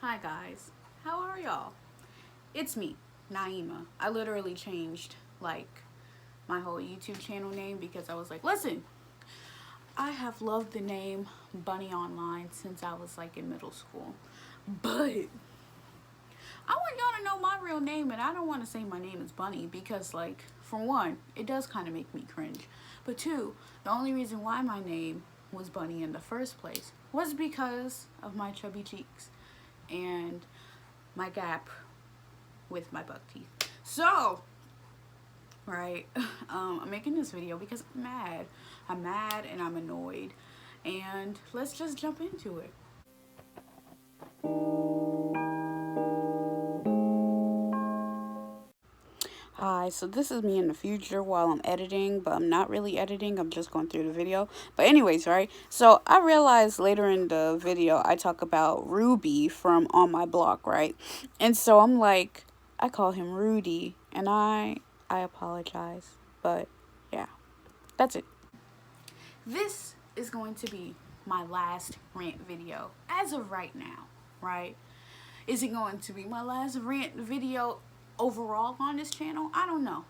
Hi guys, how are y'all? It's me, Naima. I literally changed like my whole YouTube channel name because I was like, listen, I have loved the name Bunny Online since I was like in middle school. But I want y'all to know my real name, and I don't want to say my name is Bunny because, like, for one, it does kind of make me cringe. But two, the only reason why my name was Bunny in the first place was because of my chubby cheeks and my gap with my buck teeth. So, right, I'm making this video because I'm mad. I'm mad and I'm annoyed. And let's just jump into it. Hi, so this is me in the future while I'm editing, but I'm not really editing, I'm just going through the video. But anyways, right, so I realized later in the video I talk about Ruby from On My Block, right? And so I'm like, I call him Rudy, and I apologize, but yeah, that's it. This is going to be my last rant video as of right now, right? Is it going to be my last rant video overall on this channel? I don't know.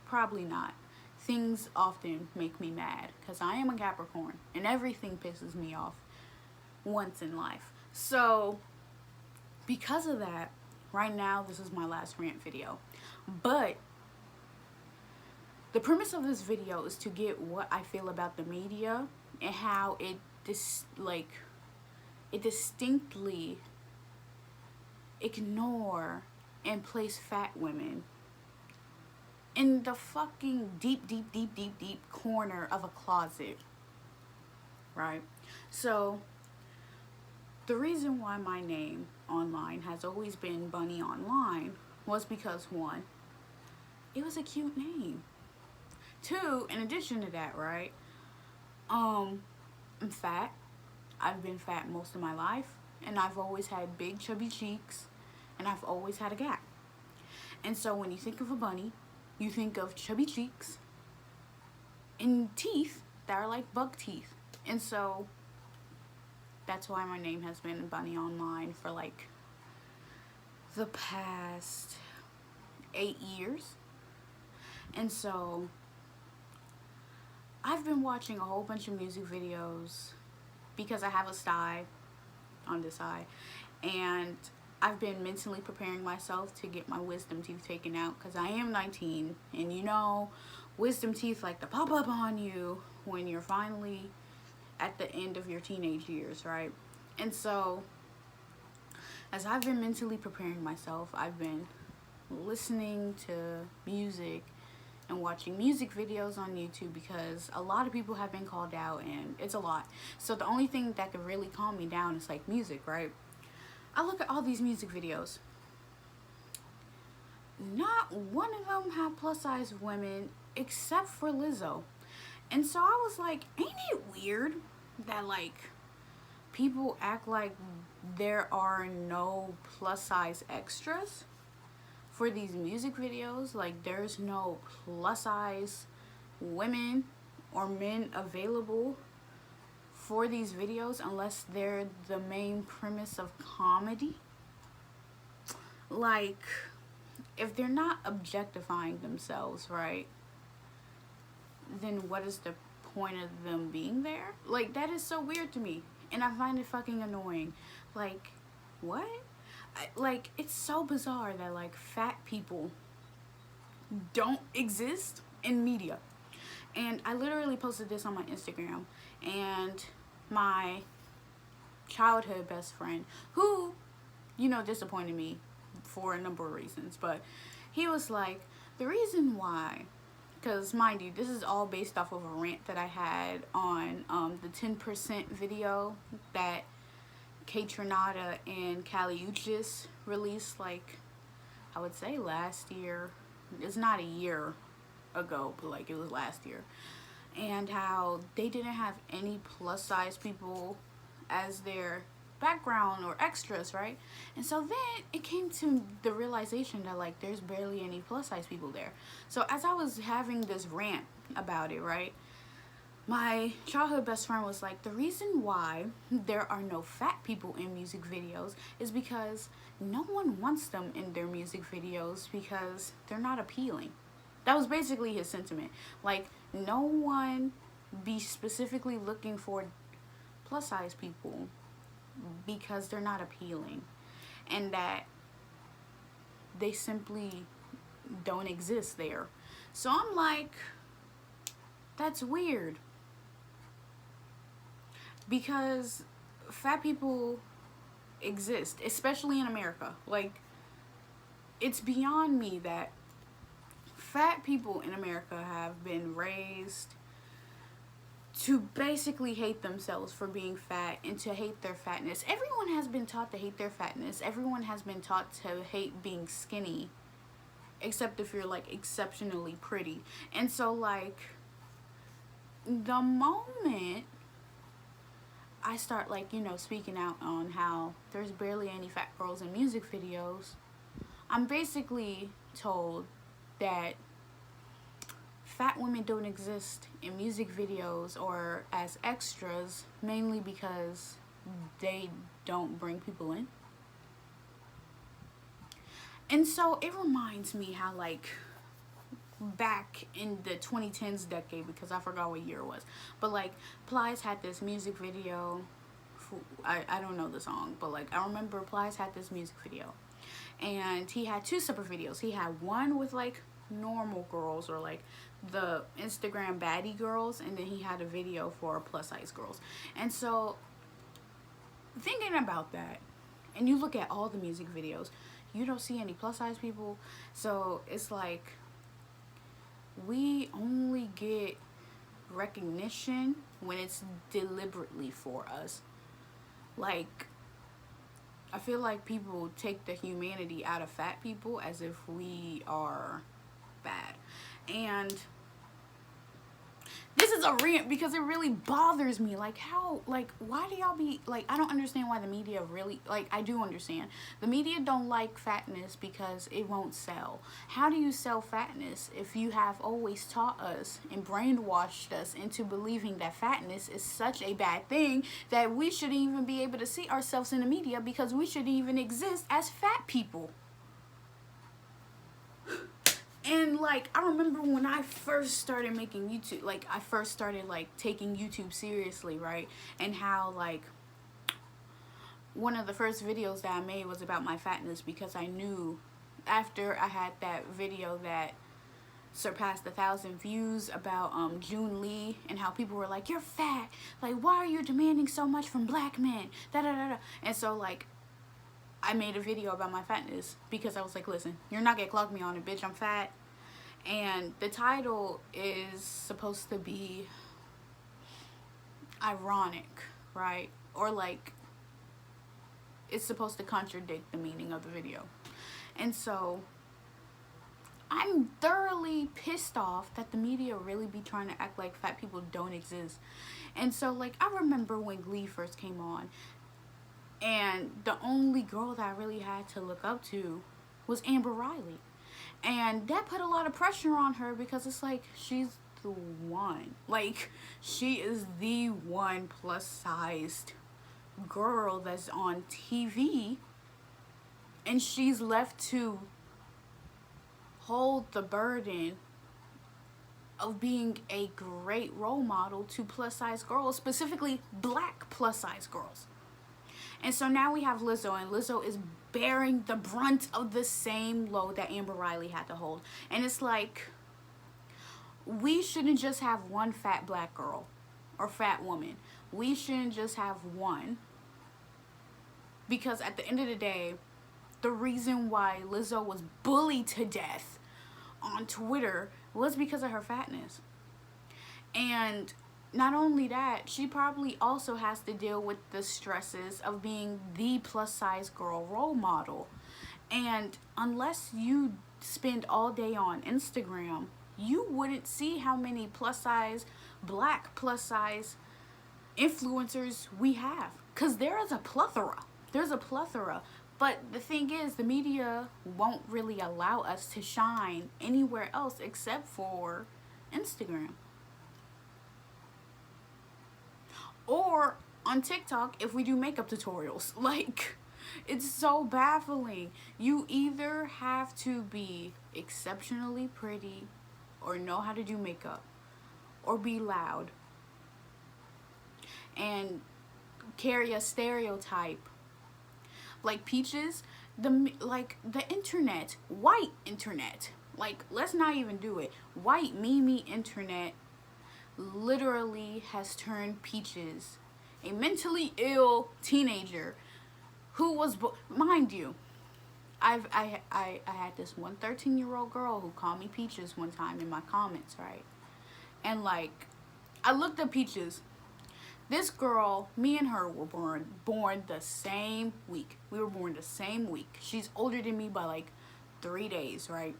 Probably not. Things often make me mad because I am a Capricorn and everything pisses me off once in life. So because of that, right now this is my last rant video. But the premise of this video is to get what I feel about the media and how it distinctly ignore and place fat women in the fucking deep corner of a closet, right? So the reason why my name online has always been Bunny Online was because, one, it was a cute name. Two, in addition to that, right, I'm fat. I've been fat most of my life, and I've always had big chubby cheeks, and I've always had a gap. And so when you think of a bunny, you think of chubby cheeks and teeth that are like buck teeth. And so that's why my name has been Bunny Online for like the past 8 years. And so I've been watching a whole bunch of music videos because I have a sty on this eye, and I've been mentally preparing myself to get my wisdom teeth taken out because I am 19, and you know, wisdom teeth like to pop up on you when you're finally at the end of your teenage years, right? And so as I've been mentally preparing myself, I've been listening to music and watching music videos on YouTube because a lot of people have been called out and it's a lot. So the only thing that could really calm me down is like music, right? I look at all these music videos. Not one of them have plus size women except for Lizzo. And so I was like, ain't it weird that like people act like there are no plus size extras for these music videos? Like there's no plus size women or men available for these videos unless they're the main premise of comedy. Like, if they're not objectifying themselves, right, then what is the point of them being there? Like, that is so weird to me, and I find it fucking annoying. Like, what? Like, it's so bizarre that like fat people don't exist in media. And I literally posted this on my Instagram, and my childhood best friend, who, you know, disappointed me for a number of reasons, but he was like, the reason why, because mind you, this is all based off of a rant that I had on the 10% video that Kaytranada and Caliuchis released, like, I would say last year. It's not a year ago, but like it was last year. And how they didn't have any plus size people as their background or extras, right? And so then it came to the realization that like there's barely any plus size people there. So as I was having this rant about it, right, my childhood best friend was like, the reason why there are no fat people in music videos is because no one wants them in their music videos because they're not appealing. That was basically his sentiment. Like, no one be specifically looking for plus size people because they're not appealing, and that they simply don't exist there. So I'm like, that's weird, because fat people exist, especially in America. Like, it's beyond me that fat people in America have been raised to basically hate themselves for being fat and to hate their fatness. Everyone has been taught to hate their fatness. Everyone has been taught to hate being skinny, except if you're like exceptionally pretty. And so, like, the moment I start, like, you know, speaking out on how there's barely any fat girls in music videos, I'm basically told that fat women don't exist in music videos or as extras, mainly because they don't bring people in. And so it reminds me how, like, back in the 2010s decade, because I forgot what year it was, but like Plies had this music video. I don't know the song, but like I remember Plies had this music video, and he had two separate videos. He had one with like normal girls, or like the Instagram baddie girls, and then he had a video for plus size girls. And so thinking about that, and you look at all the music videos, you don't see any plus size people. So it's like, we only get recognition when it's deliberately for us. Like, I feel like people take the humanity out of fat people as if we are bad. And this is a rant because it really bothers me. Like, how, like, why do y'all be, like, I don't understand why the media really, like, I do understand. The media don't like fatness because it won't sell. How do you sell fatness if you have always taught us and brainwashed us into believing that fatness is such a bad thing that we shouldn't even be able to see ourselves in the media because we shouldn't even exist as fat people? And like, I remember when I first started making YouTube, like I first started like taking YouTube seriously, right? And how like one of the first videos that I made was about my fatness, because I knew after I had that video that surpassed 1,000 views about June Lee, and how people were like, you're fat, like why are you demanding so much from black men, da da da da. And so like, I made a video about my fatness because I was like, listen, you're not gonna clock me on it, bitch, I'm fat. And the title is supposed to be ironic, right? Or like, it's supposed to contradict the meaning of the video. And so I'm thoroughly pissed off that the media really be trying to act like fat people don't exist. And so like, I remember when Glee first came on, and the only girl that I really had to look up to was Amber Riley. And that put a lot of pressure on her because it's like, she's the one. Like, she is the one plus sized girl that's on TV. And she's left to hold the burden of being a great role model to plus size girls, specifically black plus size girls. And so now we have Lizzo, and Lizzo is bearing the brunt of the same load that Amber Riley had to hold. And it's like, we shouldn't just have one fat black girl or fat woman. We shouldn't just have one. Because at the end of the day, the reason why Lizzo was bullied to death on Twitter was because of her fatness. And not only that, she probably also has to deal with the stresses of being the plus size girl role model. And unless you spend all day on Instagram, you wouldn't see how many plus size, black plus size influencers we have. Because there is a plethora. There's a plethora. But the thing is, the media won't really allow us to shine anywhere else except for Instagram. Or on TikTok if we do makeup tutorials. Like, it's so baffling. You either have to be exceptionally pretty or know how to do makeup or be loud and carry a stereotype. Like Peaches, the internet, white internet. Like, let's not even do it. White Mimi internet literally has turned Peaches, a mentally ill teenager who was, mind you, I had this one 13-year-old girl who called me Peaches one time in my comments, right? And like, I looked at Peaches. This girl, me and her were born the same week. We were born the same week. She's older than me by like 3 days, right?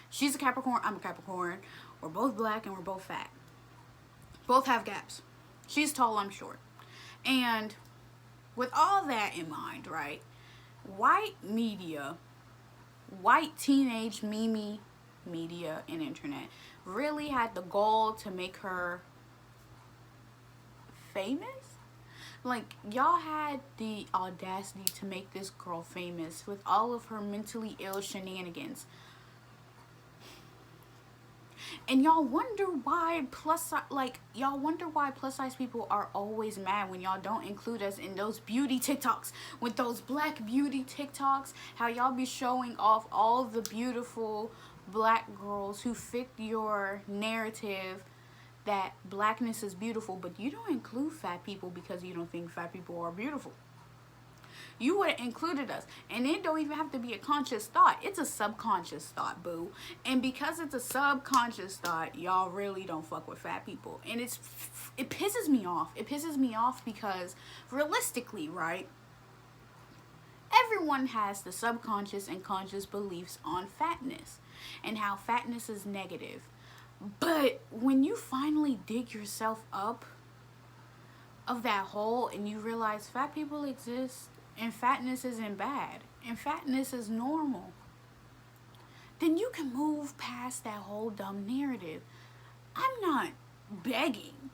She's a Capricorn, I'm a Capricorn. We're both black and we're both fat. Both have gaps. She's tall, I'm short. And with all that in mind, right? White media, white teenage Mimi media and internet really had the goal to make her famous. Like, y'all had the audacity to make this girl famous with all of her mentally ill shenanigans. And y'all wonder why plus size people are always mad when y'all don't include us in those beauty TikToks, with those black beauty TikToks, how y'all be showing off all the beautiful black girls who fit your narrative that blackness is beautiful, but you don't include fat people because you don't think fat people are beautiful. You would have included us. And it don't even have to be a conscious thought. It's a subconscious thought, boo. And because it's a subconscious thought, y'all really don't fuck with fat people. And it pisses me off. It pisses me off because realistically, right? Everyone has the subconscious and conscious beliefs on fatness and how fatness is negative. But when you finally dig yourself up of that hole and you realize fat people exist and fatness isn't bad and fatness is normal, then you can move past that whole dumb narrative. I'm not begging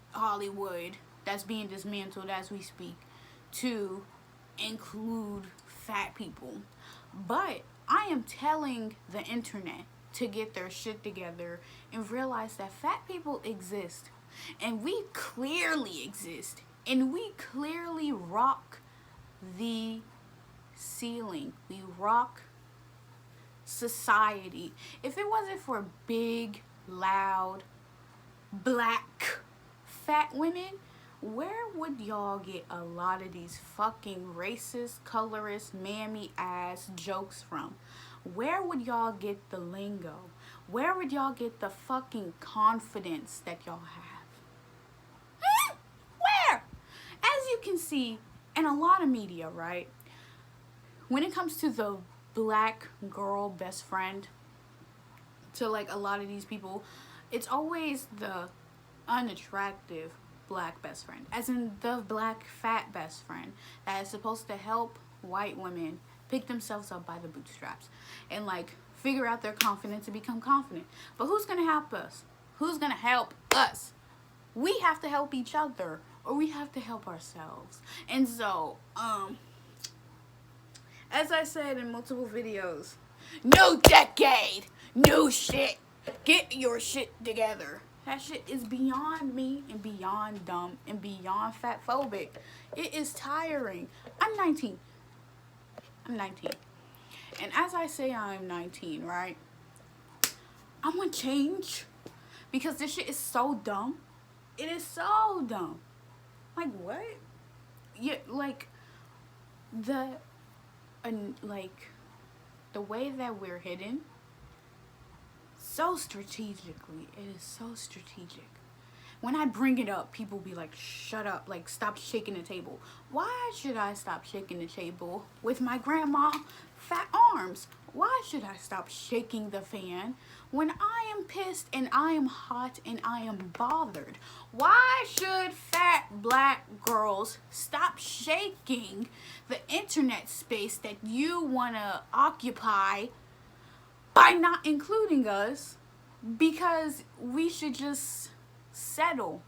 Hollywood, that's being dismantled as we speak, to include fat people, but I am telling the internet to get their shit together and realize that fat people exist, and we clearly exist, and we clearly rock the ceiling. We rock society. If it wasn't for big, loud, black, fat women, where would y'all get a lot of these fucking racist, colorist, mammy ass jokes from? Where would y'all get the lingo? Where would y'all get the fucking confidence that y'all have? Where? As you can see in a lot of media, right? When it comes to the black girl best friend, to like a lot of these people, it's always the unattractive black best friend, as in the black fat best friend that is supposed to help white women pick themselves up by the bootstraps and like figure out their confidence and become confident. But who's gonna help us? Who's gonna help us? We have to help each other, or we have to help ourselves. And so as I said in multiple videos, new decade, new shit. Get your shit together. That shit is beyond me and beyond dumb and beyond fatphobic. It is tiring. I'm 19. And as I say I'm 19, right? I want change. Because this shit is so dumb. It is so dumb. Like, what? Yeah, like, the way that we're hidden, so strategically. It is so strategic. When I bring it up, people be like, shut up, like, stop shaking the table. Why should I stop shaking the table with my grandma fat arms? Why should I stop shaking the fan when I am pissed and I am hot and I am bothered? Why should fat black girls stop shaking the internet space that you want to occupy by not including us? Because we should just settle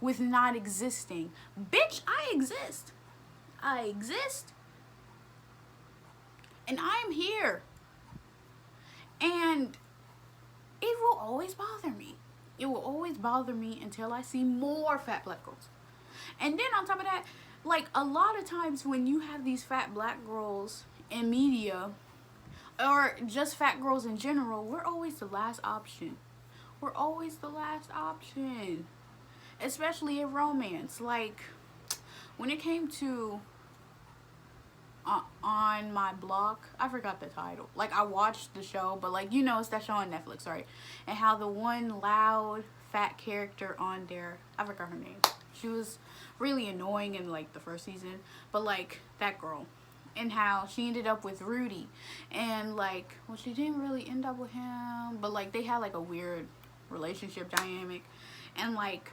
with not existing. Bitch, I exist. I exist. And I am here. And it will always bother me. It will always bother me until I see more fat black girls. And then on top of that, like, a lot of times when you have these fat black girls in media, or just fat girls in general, we're always the last option. We're always the last option. Especially in romance. Like, when it came to On My Block, I forgot the title. Like, I watched the show, but like, you know, it's that show on Netflix, right? And how the one loud fat character on there, I forgot her name. She was really annoying in like the first season, but like that girl, and how she ended up with Rudy, and like, well, she didn't really end up with him, but like they had like a weird relationship dynamic, and like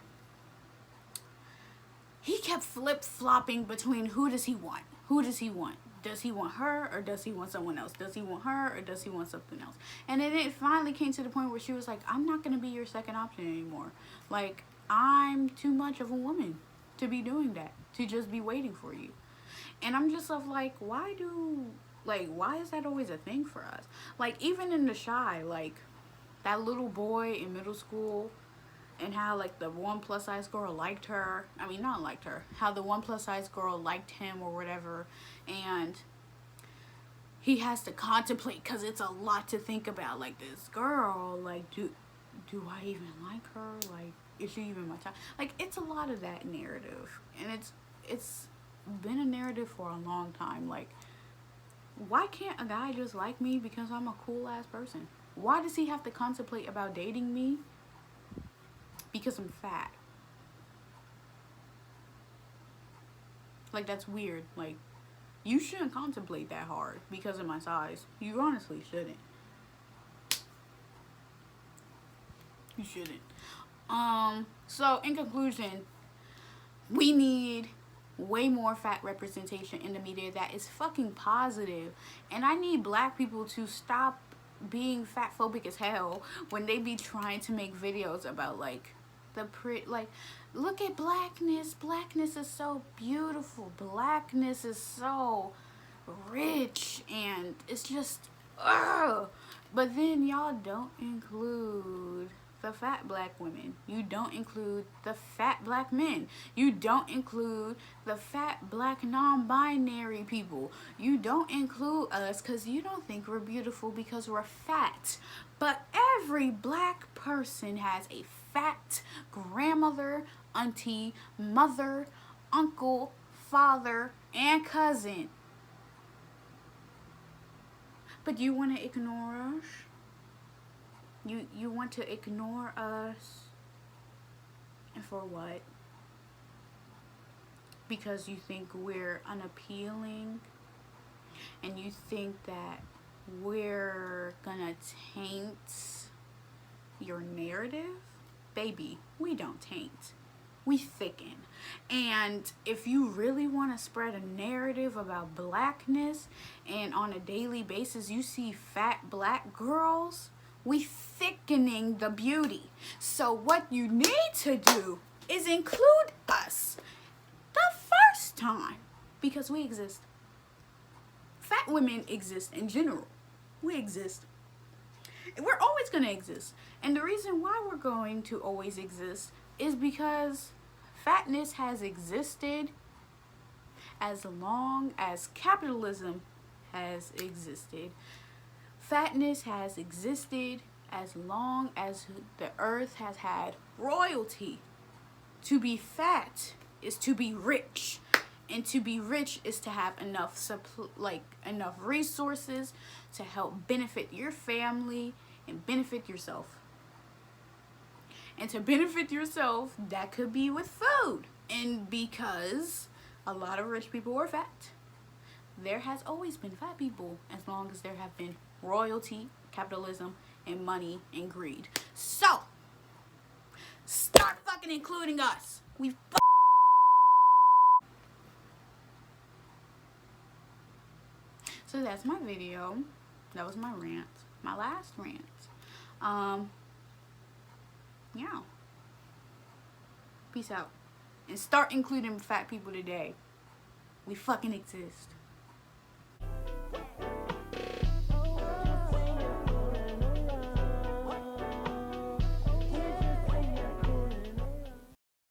he kept flip-flopping between who does he want? Who does he want? Does he want her, or does he want someone else? Does he want her, or does he want something else? And then it finally came to the point where she was like, I'm not going to be your second option anymore. Like, I'm too much of a woman to be doing that, to just be waiting for you. And I'm just like, why is that always a thing for us? Like, even in The Shy, like, that little boy in middle school, and how like the one plus size girl liked her. I mean, not liked her. How the one plus size girl liked him or whatever. And he has to contemplate, because it's a lot to think about. Like, this girl, like, do I even like her? Like, is she even my type? Like, it's a lot of that narrative. And it's been a narrative for a long time. Like, why can't a guy just like me because I'm a cool ass person? Why does he have to contemplate about dating me because I'm fat? Like, that's weird. Like, you shouldn't contemplate that hard because of my size. You honestly shouldn't. You shouldn't. So in conclusion, we need way more fat representation in the media that is fucking positive. And I need black people to stop being fat phobic as hell when they be trying to make videos about like like, look at blackness. Blackness is so beautiful. Blackness is so rich, and it's just ugh. But then y'all don't include the fat black women. You don't include the fat black men. You don't include the fat black non-binary people. You don't include us because you don't think we're beautiful because we're fat. But every black person has a fat grandmother, auntie, mother, uncle, father, and cousin. But you want to ignore us? You want to ignore us? And for what? Because you think we're unappealing? And you think that we're gonna taint your narrative? Baby, we don't taint. We thicken. And if you really want to spread a narrative about blackness, and on a daily basis you see fat black girls, we thickening the beauty. So what you need to do is include us the first time, because we exist. Fat women exist in general. We exist. We're always going to exist. And the reason why we're going to always exist is because fatness has existed as long as capitalism has existed. Fatness has existed as long as the earth has had royalty. To be fat is to be rich. And to be rich is to have enough enough resources to help benefit your family and benefit yourself. And to benefit yourself, that could be with food. And because a lot of rich people are fat, there has always been fat people as long as there have been royalty, capitalism, and money and greed. So, start fucking including us. So that's my video. That was my rant. My last rant. Yeah. Peace out. And start including fat people today. We fucking exist.